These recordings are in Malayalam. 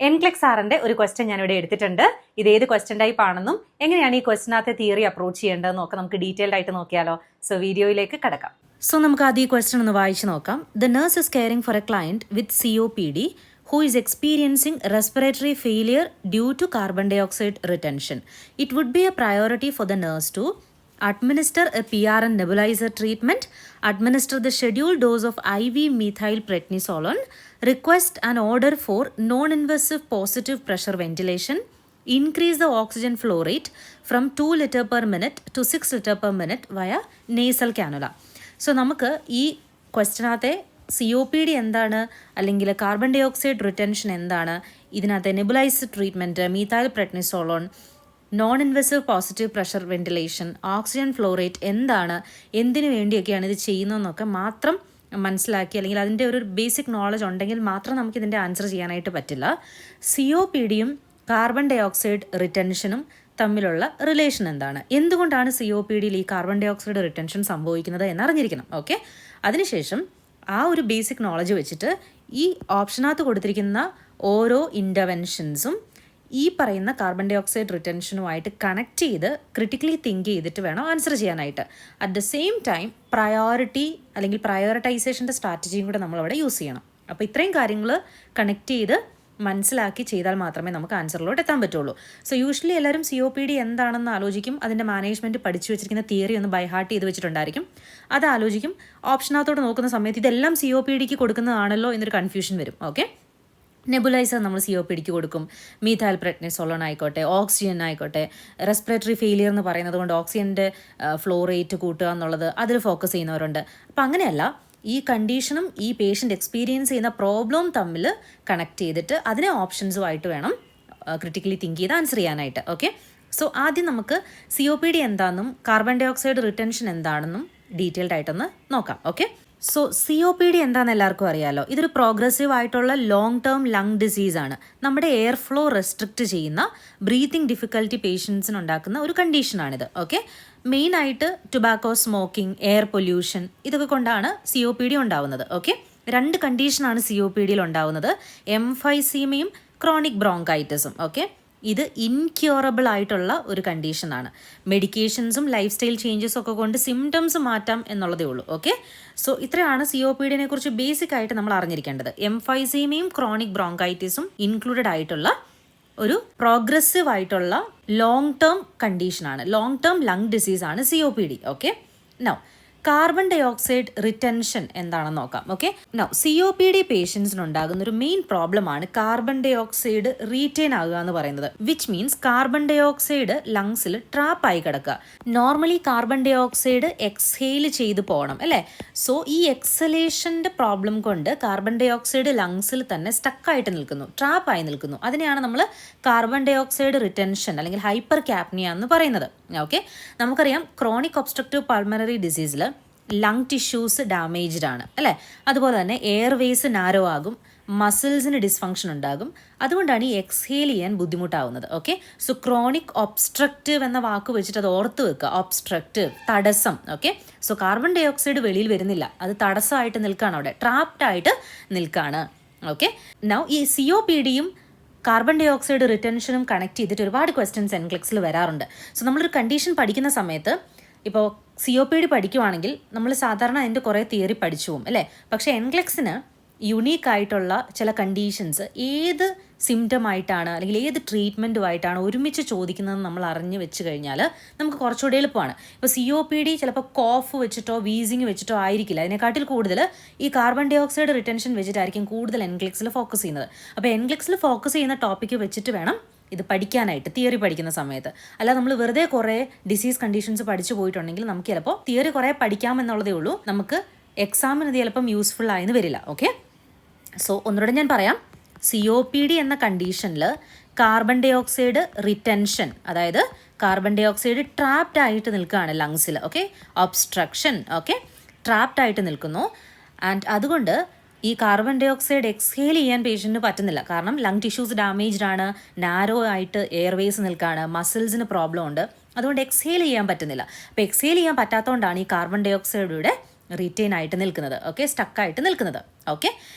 എൻക്ലെക്സ് സാറിന്റെ ഒരു ക്വസ്റ്റ്യൻ ഞാനിവിടെ എടുത്തിട്ടുണ്ട്. ഇത് ഏത് ക്വസ്റ്റ്യൻ ടൈപ്പ് ആണെന്നും എങ്ങനെയാണ് ഈ ക്വസ്റ്റിനകത്തെ തിയറി അപ്രോച്ച് ചെയ്യേണ്ടതെന്നും ഒക്കെ നമുക്ക് ഡീറ്റെയിൽഡ് ആയിട്ട് നോക്കിയാലോ. സോ വീഡിയോയിലേക്ക് കടക്കാം. സോ നമുക്ക് ആദ്യം ഈ ക്വസ്റ്റ്യൻ ഒന്ന് വായിച്ചു നോക്കാം. The nurse is caring for A client with COPD who is experiencing respiratory failure due to carbon dioxide retention. It would be a priority for the nurse to administer a PRN nebulizer treatment, administer the scheduled dose of IV methylprednisolone, request an order for non-invasive positive pressure ventilation, increase the oxygen flow rate from 2 liter per minute to 6 liter per minute via nasal cannula. So നമുക്ക് ഈ ക്വസ്റ്റ്യനകത്തെ COPD എന്താണ്, അല്ലെങ്കിൽ കാർബൺ ഡൈ ഓക്സൈഡ് റിറ്റൻഷൻ എന്താണ്, ഇതിനകത്തെ nebulised treatment, methylprednisolone, non invasive positive pressure ventilation, oxygen flow rate എന്താണ്, എന്തിനു വേണ്ടിയൊക്കെയാണ് ഇത് ചെയ്യുന്നതെന്നൊക്കെ മാത്രം മനസ്സിലാക്കി അല്ലെങ്കിൽ അതിൻ്റെ ഒരു ബേസിക് നോളജ് ഉണ്ടെങ്കിൽ മാത്രം നമുക്കിതിൻ്റെ ആൻസർ ചെയ്യാനായിട്ട് പറ്റില്ല. COPDയും കാർബൺ ഡൈ ഓക്സൈഡ് റിറ്റൻഷനും തമ്മിലുള്ള റിലേഷൻ എന്താണ്, എന്തുകൊണ്ടാണ് COPDയിൽ ഈ കാർബൺ ഡൈ ഓക്സൈഡ് റിറ്റൻഷൻ സംഭവിക്കുന്നത് എന്നറിഞ്ഞിരിക്കണം. ഓക്കെ, അതിനുശേഷം ആ ഒരു ബേസിക് നോളജ് വെച്ചിട്ട് ഈ ഓപ്ഷനകത്ത് കൊടുത്തിരിക്കുന്ന ഓരോ ഇൻ്റർവെൻഷൻസും ഈ പറയുന്ന കാർബൺ ഡൈ ഓക്സൈഡ് റിറ്റൻഷനുമായിട്ട് കണക്ട് ചെയ്ത് ക്രിട്ടിക്കലി തിങ്ക് ചെയ്തിട്ട് വേണം ആൻസർ ചെയ്യാനായിട്ട്. At the same time priority അല്ലെങ്കിൽ പ്രയോറിറ്റൈസേഷൻ്റെ സ്ട്രാറ്റജിയും കൂടെ നമ്മളവിടെ യൂസ് ചെയ്യണം. അപ്പോൾ ഇത്രയും കാര്യങ്ങൾ കണക്ട് ചെയ്ത് മനസ്സിലാക്കി ചെയ്താൽ മാത്രമേ നമുക്ക് ആൻസറിലോട്ട് എത്താൻ പറ്റുള്ളൂ. സോ യൂഷ്വലി എല്ലാവരും COPD എന്താണെന്ന് ആലോചിക്കും, അതിൻ്റെ മാനേജ്മെൻറ്റ് പഠിച്ചു വെച്ചിരിക്കുന്ന തിയറി ഒന്ന് ബൈ ഹാർട്ട് ചെയ്ത് വെച്ചിട്ടുണ്ടായിരിക്കും, അത് ആലോചിക്കും. ഓപ്ഷനകത്തോട് നോക്കുന്ന സമയത്ത് ഇതെല്ലാം COPDക്ക് കൊടുക്കുന്നതാണല്ലോ എന്നൊരു കൺഫ്യൂഷൻ വരും. ഓക്കെ, നെബുലൈസർ നമ്മൾ COPDക്ക് കൊടുക്കും, മീഥൈൽപ്രെഡ്നിസോളോൺ ആയിക്കോട്ടെ, ഓക്സിജൻ ആയിക്കോട്ടെ. റെസ്പിറേറ്ററി ഫെയിലിയർ എന്ന് പറയുന്നത് കൊണ്ട് ഓക്സിജൻ്റെ ഫ്ലോ റേറ്റ് കൂട്ടുക എന്നുള്ളത് അതിൽ ഫോക്കസ് ചെയ്യുന്നവരുണ്ട്. അപ്പം അങ്ങനെയല്ല, ഈ കണ്ടീഷനും ഈ പേഷ്യൻ്റ് എക്സ്പീരിയൻസ് ചെയ്യുന്ന പ്രോബ്ലം തമ്മിൽ കണക്ട് ചെയ്തിട്ട് അതിനെ ഓപ്ഷൻസുമായിട്ട് വേണം ക്രിട്ടിക്കലി തിങ്ക് ചെയ്ത് ആൻസർ ചെയ്യാനായിട്ട്. ഓക്കെ, സോ ആദ്യം നമുക്ക് COPD എന്താണെന്നും കാർബൺ ഡൈ ഓക്സൈഡ് റിറ്റൻഷൻ എന്താണെന്നും ഡീറ്റെയിൽഡ് ആയിട്ടൊന്ന് നോക്കാം. ഓക്കെ, സോ COPD എന്താണെന്ന് എല്ലാവർക്കും അറിയാമല്ലോ. ഇതൊരു പ്രോഗ്രസീവ് ആയിട്ടുള്ള ലോങ് ടേം ലങ് ഡിസീസാണ്. നമ്മുടെ എയർ ഫ്ലോ റെസ്ട്രിക്റ്റ് ചെയ്യുന്ന ബ്രീത്തിങ് ഡിഫിക്കൽറ്റി പേഷ്യൻസിന് ഉണ്ടാക്കുന്ന ഒരു കണ്ടീഷനാണിത്. ഓക്കെ, മെയിനായിട്ട് ടുബാക്കോ സ്മോക്കിംഗ്, എയർ പൊല്യൂഷൻ, ഇതൊക്കെ കൊണ്ടാണ് COPD ഉണ്ടാവുന്നത്. ഓക്കെ, രണ്ട് കണ്ടീഷനാണ് COPDയിൽ ഉണ്ടാവുന്നത്, എംഫൈസീമയും ക്രോണിക് ബ്രോങ്കൈറ്റിസും. ഓക്കെ, ഇത് ഇൻക്യൂറബിൾ ആയിട്ടുള്ള ഒരു കണ്ടീഷനാണ്. മെഡിക്കേഷൻസും ലൈഫ് സ്റ്റൈൽ ചേഞ്ചസും ഒക്കെ കൊണ്ട് സിംറ്റംസ് മാറ്റാം എന്നുള്ളതേ ഉള്ളൂ. ഓക്കെ, സോ ഇത്രയാണ് COPDനെ കുറിച്ച് ബേസിക് ആയിട്ട് നമ്മൾ അറിഞ്ഞിരിക്കേണ്ടത്. എംഫൈസീമയും ക്രോണിക് ബ്രോങ്കൈറ്റിസും ഇൻക്ലൂഡഡ് ആയിട്ടുള്ള ഒരു പ്രോഗ്രസീവ് ആയിട്ടുള്ള ലോങ് ടേം കണ്ടീഷനാണ്, ലോങ് ടേം ലങ് ഡിസീസാണ് COPD. Okay, now carbon dioxide retention എന്താണെന്ന് നോക്കാം. ഓക്കെ, നൗ COPD പേഷ്യൻസിനുണ്ടാകുന്ന ഒരു മെയിൻ പ്രോബ്ലമാണ് കാർബൺ ഡൈ ഓക്സൈഡ് റീറ്റെയിൻ ആകുക എന്ന് പറയുന്നത്. Which means carbon dioxide ലങ്സിൽ ട്രാപ്പായി കിടക്കുക. Normally carbon dioxide exhale ചെയ്ത് പോകണം അല്ലേ. സോ ഈ എക്സലേഷൻ്റെ പ്രോബ്ലം കൊണ്ട് കാർബൺ ഡൈ ഓക്സൈഡ് ലങ്സിൽ തന്നെ സ്റ്റക്കായിട്ട് നിൽക്കുന്നു, ട്രാപ്പായി നിൽക്കുന്നു. അതിനെയാണ് നമ്മൾ കാർബൺ ഡൈ ഓക്സൈഡ് റിറ്റൻഷൻ അല്ലെങ്കിൽ ഹൈപ്പർ കാപ്നിയ എന്ന് പറയുന്നത്. ഓക്കെ, നമുക്കറിയാം ക്രോണിക് ഒബ്സ്ട്രക്റ്റീവ് പൾമണറി ഡിസീസിൽ ലങ് ടിഷ്യൂസ് ഡാമേജ്ഡ് ആണ് അല്ലേ. അതുപോലെ തന്നെ എയർവേസ് നാരോ ആകും, മസിൽസിന് ഡിസ്ഫങ്ഷൻ ഉണ്ടാകും. അതുകൊണ്ടാണ് ഈ എക്സ്ഹേൽ ചെയ്യാൻ ബുദ്ധിമുട്ടാവുന്നത്. ഓക്കെ, സോ ക്രോണിക് ഒബ്സ്ട്രക്റ്റീവ് എന്ന വാക്ക് വെച്ചിട്ട് അത് ഓർത്ത് വെക്കുക. ഒബ്സ്ട്രക്റ്റീവ്, തടസ്സം. Okay, so carbon dioxide വെളിയിൽ വരുന്നില്ല, അത് തടസ്സമായിട്ട് നിൽക്കുകയാണ്, അവിടെ ട്രാപ്ഡായിട്ട് നിൽക്കുകയാണ്. ഓക്കെ, നൗ ഈ COPDയും കാർബൺ ഡൈ ഓക്സൈഡ് റിറ്റൻഷനും കണക്ട് ചെയ്തിട്ട് ഒരുപാട് ക്വസ്റ്റ്യൻസ് എൻക്ലെക്സിൽ വരാറുണ്ട്. സോ നമ്മളൊരു കണ്ടീഷൻ പഠിക്കുന്ന സമയത്ത് ഇപ്പോൾ COPD പഠിക്കുവാണെങ്കിൽ നമ്മൾ സാധാരണ അതിൻ്റെ കുറേ തിയറി പഠിച്ചു പോകും അല്ലേ. പക്ഷേ എൻക്ലെക്സിന് യുണീക്ക് ആയിട്ടുള്ള ചില കണ്ടീഷൻസ് ഏത് സിംറ്റമായിട്ടാണ് അല്ലെങ്കിൽ ഏത് ട്രീറ്റ്മെൻറ്റുമായിട്ടാണ് ഒരുമിച്ച് ചോദിക്കുന്നതെന്ന് നമ്മൾ അറിഞ്ഞ് വെച്ച് കഴിഞ്ഞാൽ നമുക്ക് കുറച്ചുകൂടി എളുപ്പമാണ്. ഇപ്പോൾ COPD ചിലപ്പോൾ കോഫ് വെച്ചിട്ടോ വീസിങ് വെച്ചിട്ടോ ആയിരിക്കില്ല, അതിനെക്കാട്ടിൽ കൂടുതൽ ഈ കാർബൺ ഡൈ ഓക്സൈഡ് റിറ്റൻഷൻ വെച്ചിട്ടായിരിക്കും കൂടുതൽ എൻക്ലെക്സിൽ ഫോക്കസ് ചെയ്യുന്നത്. അപ്പോൾ എൻക്ലെക്സിൽ ഫോക്കസ് ചെയ്യുന്ന ടോപ്പിക്ക് വെച്ചിട്ട് വേണം ഇത് പഠിക്കാനായിട്ട്, തിയറി പഠിക്കുന്ന സമയത്ത്. അല്ല നമ്മൾ വെറുതെ കുറേ ഡിസീസ് കണ്ടീഷൻസ് പഠിച്ചു പോയിട്ടുണ്ടെങ്കിൽ നമുക്ക് ചിലപ്പോൾ തിയറി കുറേ പഠിക്കാമെന്നുള്ളതേ ഉള്ളൂ, നമുക്ക് എക്സാമിന് ഇത് ചിലപ്പം യൂസ്ഫുൾ ആയെന്ന് വരില്ല. ഓക്കെ, സോ ഒന്നുകൂടെ ഞാൻ പറയാം. COPD എന്ന കണ്ടീഷനിൽ കാർബൺ ഡൈ ഓക്സൈഡ് റിറ്റൻഷൻ, അതായത് കാർബൺ ഡൈ ഓക്സൈഡ് ട്രാപ്ഡ് ആയിട്ട് നിൽക്കുകയാണ് ലങ്സിൽ. Okay, obstruction. ഓക്കെ, ട്രാപ്ഡ് ആയിട്ട് നിൽക്കുന്നു. ആൻഡ് അതുകൊണ്ട് ഈ കാർബൺ ഡൈ ഓക്സൈഡ് എക്സ്ഹേൽ ചെയ്യാൻ പേഷ്യൻറ്റിന് പറ്റുന്നില്ല. കാരണം ലങ് ടിഷ്യൂസ് ഡാമേജ്ഡ് ആണ്, നാരോ ആയിട്ട് എയർവേസ് നിൽക്കുകയാണ്, മസിൽസിന് പ്രോബ്ലം ഉണ്ട്. അതുകൊണ്ട് എക്സ്ഹേൽ ചെയ്യാൻ പറ്റുന്നില്ല. അപ്പോൾ എക്സ്ഹേൽ ചെയ്യാൻ പറ്റാത്തതുകൊണ്ടാണ് ഈ കാർബൺ ഡൈ ഓക്സൈഡിലൂടെ റീറ്റെയിൻ ആയിട്ട് നിൽക്കുന്നത്. ഓക്കെ, സ്റ്റക്കായിട്ട് നിൽക്കുന്നത്. ഓക്കെ,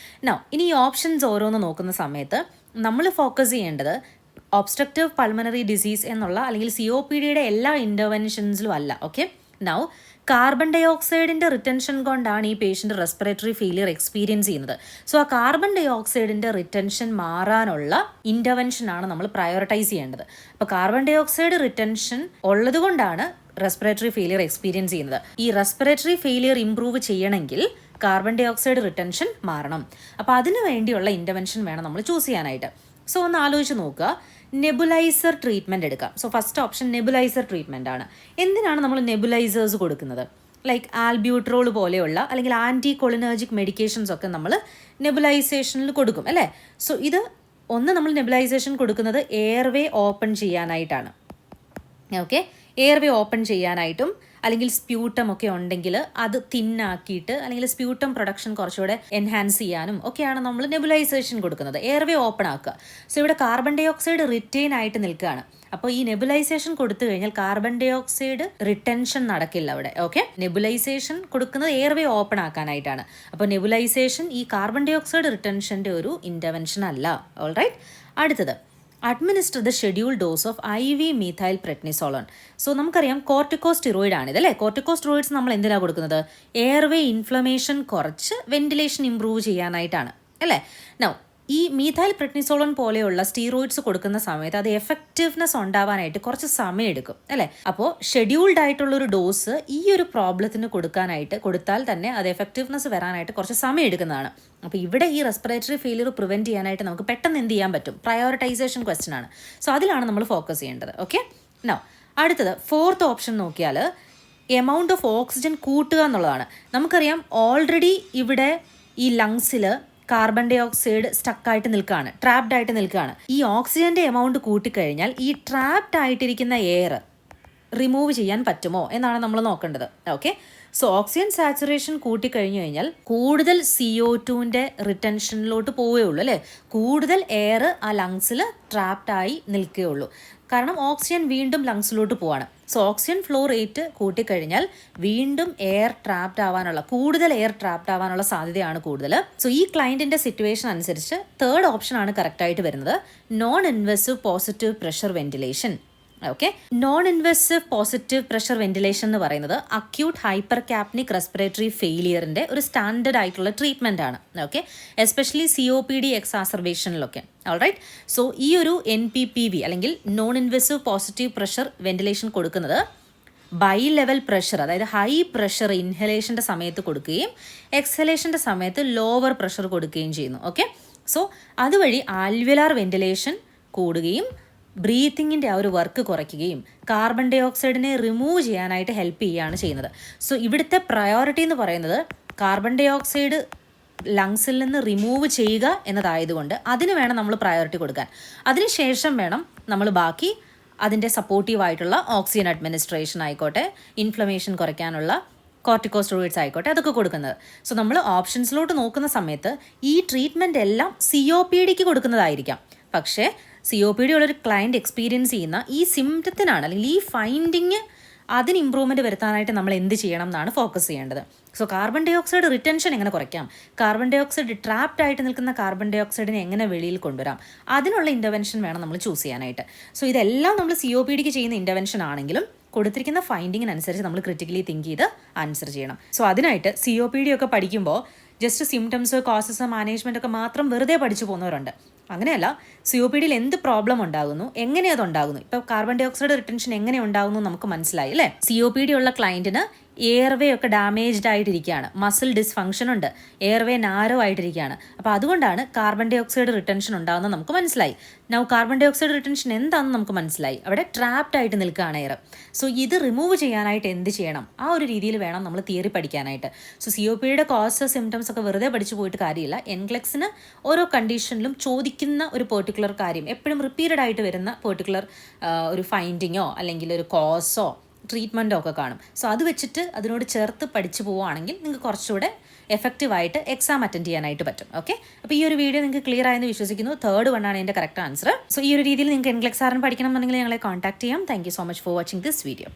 നൗ ഇനി ഈ ഓപ്ഷൻസ് ഓരോന്ന് നോക്കുന്ന സമയത്ത് നമ്മൾ ഫോക്കസ് ചെയ്യേണ്ടത് ഒബ്സ്ട്രക്റ്റീവ് പൾമണറി ഡിസീസ് എന്നുള്ള അല്ലെങ്കിൽ COPDയുടെ എല്ലാ ഇൻ്റർവെൻഷൻസിലും അല്ല. ഓക്കെ, നൗ കാർബൺ ഡൈ ഓക്സൈഡിൻ്റെ റിറ്റൻഷൻ കൊണ്ടാണ് ഈ പേഷ്യൻ്റ് റെസ്പിറേറ്ററി ഫെയിലിയർ എക്സ്പീരിയൻസ് ചെയ്യുന്നത്. സോ ആ കാർബൺ ഡൈ ഓക്സൈഡിൻ്റെ റിറ്റൻഷൻ മാറാനുള്ള ഇൻ്റർവെൻഷനാണ് നമ്മൾ പ്രയോറിറ്റൈസ് ചെയ്യേണ്ടത്. അപ്പോൾ കാർബൺ ഡൈ ഓക്സൈഡ് റിറ്റൻഷൻ ഉള്ളത് കൊണ്ടാണ് റെസ്പിറേറ്ററി ഫെയിലിയർ എക്സ്പീരിയൻസ് ചെയ്യുന്നത്. ഈ റെസ്പിറേറ്ററി ഫെയിലിയർ ഇംപ്രൂവ് ചെയ്യണമെങ്കിൽ കാർബൺ ഡൈ ഓക്സൈഡ് റിറ്റൻഷൻ മാറണം. അപ്പോൾ അതിനു വേണ്ടിയുള്ള ഇൻ്റർവെൻഷൻ വേണം നമ്മൾ ചൂസ് ചെയ്യാനായിട്ട്. സോ ഒന്ന് ആലോചിച്ച് നോക്കുക, നെബുലൈസർ ട്രീറ്റ്മെൻറ്റ് എടുക്കാം. So first option nebuliser treatment ആണ്. എന്തിനാണ് നമ്മൾ നെബുലൈസേഴ്സ് കൊടുക്കുന്നത്? ലൈക്ക് ആൽബ്യൂട്രോൾ പോലെയുള്ള അല്ലെങ്കിൽ ആൻറ്റി കൊളിനർജിക് മെഡിക്കേഷൻസ് ഒക്കെ നമ്മൾ നെബുലൈസേഷനിൽ കൊടുക്കും അല്ലേ. സോ ഇത് നമ്മൾ നെബുലൈസേഷൻ കൊടുക്കുന്നത് എയർവേ ഓപ്പൺ ചെയ്യാനായിട്ടാണ്. ഓക്കെ, എയർവേ ഓപ്പൺ ചെയ്യാനായിട്ടും അല്ലെങ്കിൽ സ്പ്യൂട്ടം ഒക്കെ ഉണ്ടെങ്കിൽ അത് തിന്നാക്കിയിട്ട് അല്ലെങ്കിൽ സ്പ്യൂട്ടം പ്രൊഡക്ഷൻ കുറച്ചുകൂടെ എൻഹാൻസ് ചെയ്യാനും ഒക്കെയാണ് നമ്മൾ നെബുലൈസേഷൻ കൊടുക്കുന്നത്, എയർവേ ഓപ്പൺ ആക്കുക. സോ ഇവിടെ കാർബൺ ഡൈ ഓക്സൈഡ് റിറ്റെയിൻ ആയിട്ട് നിൽക്കുകയാണ്. അപ്പോൾ ഈ നെബുലൈസേഷൻ കൊടുത്തു കഴിഞ്ഞാൽ കാർബൺ ഡൈ ഓക്സൈഡ് റിട്ടൻഷൻ നടക്കില്ല അവിടെ. ഓക്കെ, നെബുലൈസേഷൻ കൊടുക്കുന്നത് എയർവേ ഓപ്പൺ ആക്കാനായിട്ടാണ്. അപ്പോൾ നെബുലൈസേഷൻ ഈ കാർബൺ ഡൈ ഓക്സൈഡ് റിട്ടൻഷൻ്റെ ഒരു ഇൻ്റർവെൻഷൻ അല്ല. ഓൾറൈറ്റ്, അടുത്തത് administer the schedule dose of IV methylprednisolone. So നമുക്കറിയാം കോർട്ടിക്കോസ്റ്റീറോയിഡ് ആണ് ഇതല്ലേ. കോർട്ടിക്കോസ്റ്റീറോയിഡ്സ് നമ്മൾ എന്തിനാണ് കൊടുക്കുന്നത്? എയർവേ ഇൻഫ്ലമേഷൻ കുറച്ച് വെന്റിലേഷൻ ഇംപ്രൂവ് ചെയ്യാനായിട്ടാണ് അല്ലേ. നൗ ഈ മീഥൈൽ പ്രെഡ്നിസോളോൺ പോലെയുള്ള സ്റ്റീറോയിഡ്സ് കൊടുക്കുന്ന സമയത്ത് അത് എഫക്റ്റീവ്നെസ് ഉണ്ടാവാനായിട്ട് കുറച്ച് സമയം എടുക്കും അല്ലേ. അപ്പോൾ ഷെഡ്യൂൾഡ് ആയിട്ടുള്ളൊരു ഡോസ് ഈ ഒരു പ്രോബ്ലത്തിന് കൊടുത്താൽ തന്നെ അത് എഫക്റ്റീവ്നെസ് വരാനായിട്ട് കുറച്ച് സമയം എടുക്കുന്നതാണ്. അപ്പോൾ ഇവിടെ ഈ റെസ്പിറേറ്ററി ഫെയിലിയർ പ്രിവെൻറ്റ് ചെയ്യാനായിട്ട് നമുക്ക് പെട്ടെന്ന് എന്ത് ചെയ്യാൻ പറ്റും? പ്രയോറിറ്റൈസേഷൻ ക്വസ്റ്റൻ ആണ്. സോ അതിലാണ് നമ്മൾ ഫോക്കസ് ചെയ്യേണ്ടത്. ഓക്കെ, നൗ അടുത്തത് ഫോർത്ത് ഓപ്ഷൻ നോക്കിയാൽ എമൗണ്ട് ഓഫ് ഓക്സിജൻ കൂട്ടുക എന്നുള്ളതാണ്. നമുക്കറിയാം ഓൾറെഡി ഇവിടെ ഈ ലങ്സിൽ കാർബൺ ഡൈ ഓക്സൈഡ് സ്റ്റക്കായിട്ട് നിൽക്കുകയാണ്, ട്രാപ്ഡ് ആയിട്ട് നിൽക്കുകയാണ്. ഈ ഓക്സിജൻ്റെ എമൗണ്ട് കൂട്ടിക്കഴിഞ്ഞാൽ ഈ ട്രാപ്ഡ് ആയിട്ടിരിക്കുന്ന എയർ റിമൂവ് ചെയ്യാൻ പറ്റുമോ എന്നാണ് നമ്മൾ നോക്കേണ്ടത്. ഓക്കെ, സോ ഓക്സിജൻ സാച്ചുറേഷൻ കൂട്ടിക്കഴിഞ്ഞു കഴിഞ്ഞാൽ കൂടുതൽ CO2ൻ്റെ റിട്ടൻഷനിലോട്ട് പോവുകയുള്ളൂ അല്ലേ. കൂടുതൽ എയർ ആ ലങ്സിൽ ട്രാപ്ഡായി നിൽക്കുകയുള്ളൂ. കാരണം ഓക്സിജൻ വീണ്ടും ലങ്സിലോട്ട് പോവാണ്. സോ ഓക്സിജൻ ഫ്ലോ റേറ്റ് കൂട്ടിക്കഴിഞ്ഞാൽ വീണ്ടും കൂടുതൽ എയർ ട്രാപ്ഡ് ആവാനുള്ള സാധ്യതയാണ് കൂടുതൽ. സോ ഈ ക്ലയൻറ്റിൻ്റെ സിറ്റുവേഷൻ അനുസരിച്ച് തേർഡ് ഓപ്ഷൻ ആണ് കറക്റ്റായിട്ട് വരുന്നത്, non invasive positive pressure ventilation. Okay, non invasive positive pressure ventilation എന്ന് പറയുന്നത് അക്യൂട്ട് ഹൈപ്പർ കാപ്നിക് റെസ്പിറേറ്ററി ഫെയിലിയറിൻ്റെ ഒരു സ്റ്റാൻഡേർഡ് ആയിട്ടുള്ള ട്രീറ്റ്മെൻ്റ് ആണ്. ഓക്കെ, എസ്പെഷ്യലി COPD എക്സാസർബേഷനിലൊക്കെ. ഓൾറൈറ്റ്, സോ ഈ ഒരു NPPV അല്ലെങ്കിൽ non invasive positive pressure ventilation കൊടുക്കുന്നത് ബൈ ലെവൽ പ്രഷർ, അതായത് ഹൈ പ്രഷർ ഇൻഹലേഷൻ്റെ സമയത്ത് കൊടുക്കുകയും എക്സലേഷൻ്റെ സമയത്ത് ലോവർ പ്രഷർ കൊടുക്കുകയും ചെയ്യുന്നു. ഓക്കെ, സോ അതുവഴി ആൽവ്യുലാർ വെന്റിലേഷൻ കൂടുകയും ബ്രീത്തിങ്ങിൻ്റെ ആ ഒരു വർക്ക് കുറയ്ക്കുകയും കാർബൺ ഡൈ ഓക്സൈഡിനെ റിമൂവ് ചെയ്യാനായിട്ട് ഹെൽപ്പ് ചെയ്യുകയാണ് ചെയ്യുന്നത്. സോ ഇവിടുത്തെ പ്രയോറിറ്റി എന്ന് പറയുന്നത് കാർബൺ ഡൈ ഓക്സൈഡ് ലങ്സിൽ നിന്ന് റിമൂവ് ചെയ്യുക എന്നതായതുകൊണ്ട് അതിന് വേണം നമ്മൾ പ്രയോറിറ്റി കൊടുക്കാൻ. അതിനുശേഷം വേണം നമ്മൾ ബാക്കി അതിൻ്റെ സപ്പോർട്ടീവായിട്ടുള്ള ഓക്സിജൻ അഡ്മിനിസ്ട്രേഷൻ ആയിക്കോട്ടെ, ഇൻഫ്ലമേഷൻ കുറയ്ക്കാനുള്ള കോർട്ടിക്കോസ്റ്റെറോയിഡ്സ് ആയിക്കോട്ടെ, അതൊക്കെ കൊടുക്കുന്നത്. സോ നമ്മൾ ഓപ്ഷൻസിലോട്ട് നോക്കുന്ന സമയത്ത് ഈ ട്രീറ്റ്മെൻറ്റ് എല്ലാം COPDക്ക് കൊടുക്കുന്നതായിരിക്കാം. പക്ഷേ COPD ഉള്ളൊരു ക്ലയൻറ്റ് എക്സ്പീരിയൻസ് ചെയ്യുന്ന ഈ സിംറ്റത്തിനാണ് അല്ലെങ്കിൽ ഈ ഫൈൻഡിങ് അതിന് ഇമ്പ്രൂവ്മെൻറ്റ് വരുത്താനായിട്ട് നമ്മൾ എന്ത് ചെയ്യണം എന്നാണ് ഫോക്കസ് ചെയ്യേണ്ടത്. So carbon dioxide retention എങ്ങനെ കുറയ്ക്കാം, കാർബൺ ഡൈ ഓക്സൈഡ് ട്രാപ്ഡ് ആയിട്ട് നിൽക്കുന്ന കാർബൺ ഡൈ ഓക്സൈഡിനെ എങ്ങനെ വെളിയിൽ കൊണ്ടുവരാം, അതിനുള്ള ഇൻ്റർവെൻഷൻ വേണം നമ്മൾ ചൂസ് ചെയ്യാനായിട്ട്. സോ ഇതെല്ലാം നമ്മൾ COPDക്ക് ചെയ്യുന്ന ഇൻ്റർവെൻഷൻ ആണെങ്കിലും കൊടുത്തിരിക്കുന്ന ഫൈൻഡിങ്ങിനനുസരിച്ച് നമ്മൾ ക്രിറ്റിക്കലി തിങ്ക് ചെയ്ത് ആൻസർ ചെയ്യണം. സോ അതിനായിട്ട് COPD ഒക്കെ പഠിക്കുമ്പോൾ ജസ്റ്റ് സിംറ്റംസ്, കോസസ്, മാനേജ്മെൻ്റ് ഒക്കെ മാത്രം വെറുതെ പഠിച്ചു പോകുന്നവരുണ്ട്. അങ്ങനെയല്ല, COPDയിൽ എന്ത് പ്രോബ്ലം ഉണ്ടാകുന്നു, എങ്ങനെ അതുണ്ടാകുന്നു, ഇപ്പോൾ കാർബൺ ഡൈ ഓക്സൈഡ് റിട്ടൻഷൻ എങ്ങനെ ഉണ്ടാകുന്നു നമുക്ക് മനസ്സിലായി അല്ലേ. COPD ഉള്ള ക്ലയൻറ്റിന് എയർവേ ഒക്കെ ഡാമേജ്ഡ് ആയിട്ടിരിക്കുകയാണ്, മസിൽ ഡിസ്ഫങ്ഷൻ ഉണ്ട്, എയർവേ നാരോ ആയിട്ടിരിക്കുകയാണ്. അപ്പോൾ അതുകൊണ്ടാണ് കാർബൺ ഡൈ ഓക്സൈഡ് റിട്ടൻഷൻ ഉണ്ടാകുന്നത് നമുക്ക് മനസ്സിലായി. Now carbon dioxide retention എന്താണെന്ന് നമുക്ക് മനസ്സിലായി, അവിടെ ട്രാപ്ഡ് ആയിട്ട് നിൽക്കുകയാണ് എയർ. സോ ഇത് റിമൂവ് ചെയ്യാനായിട്ട് എന്ത് ചെയ്യണം, ആ ഒരു രീതിയിൽ വേണം നമ്മൾ തിയറി പഠിക്കാനായിട്ട്. സോ COPDയുടെ കോസ്, സിംറ്റംസ് ഒക്കെ വെറുതെ പഠിച്ചു പോയിട്ട് കാര്യമില്ല. NCLEXന് ഓരോ കണ്ടീഷനിലും ചോദിക്കുന്ന ഒരു പെർട്ടിക്കുലർ കാര്യം, എപ്പോഴും റിപ്പീറ്റഡ് ആയിട്ട് വരുന്ന പെർട്ടിക്കുലർ ഒരു ഫൈൻഡിങ്ങോ അല്ലെങ്കിൽ ഒരു കോസോ ട്രീറ്റ്മെൻറ്റോ ഒക്കെ കാണും. സോ അത് വെച്ചിട്ട് അതിനോട് ചേർത്ത് പഠിച്ചു പോവുകയാണെങ്കിൽ നിങ്ങൾക്ക് കുറച്ചുകൂടെ എഫക്റ്റീവായിട്ട് എക്സാം അറ്റൻഡ് ചെയ്യാനായിട്ട് പറ്റും. ഓക്കെ, അപ്പോൾ ഈ ഒരു വീഡിയോ നിങ്ങൾക്ക് ക്ലിയർ ആയെന്ന് വിശ്വസിക്കുന്നു. തേർഡ് വണ്ണാണ് എൻ്റെ കറക്റ്റ് ആൻസർ. സോ ഈ ഒരു രീതിയിൽ നിങ്ങൾക്ക് NCLEX പഠിക്കണം എന്നുണ്ടെങ്കിൽ ഞങ്ങളെ കോൺടാക്ട് ചെയ്യാം. Thank you so much for watching this video.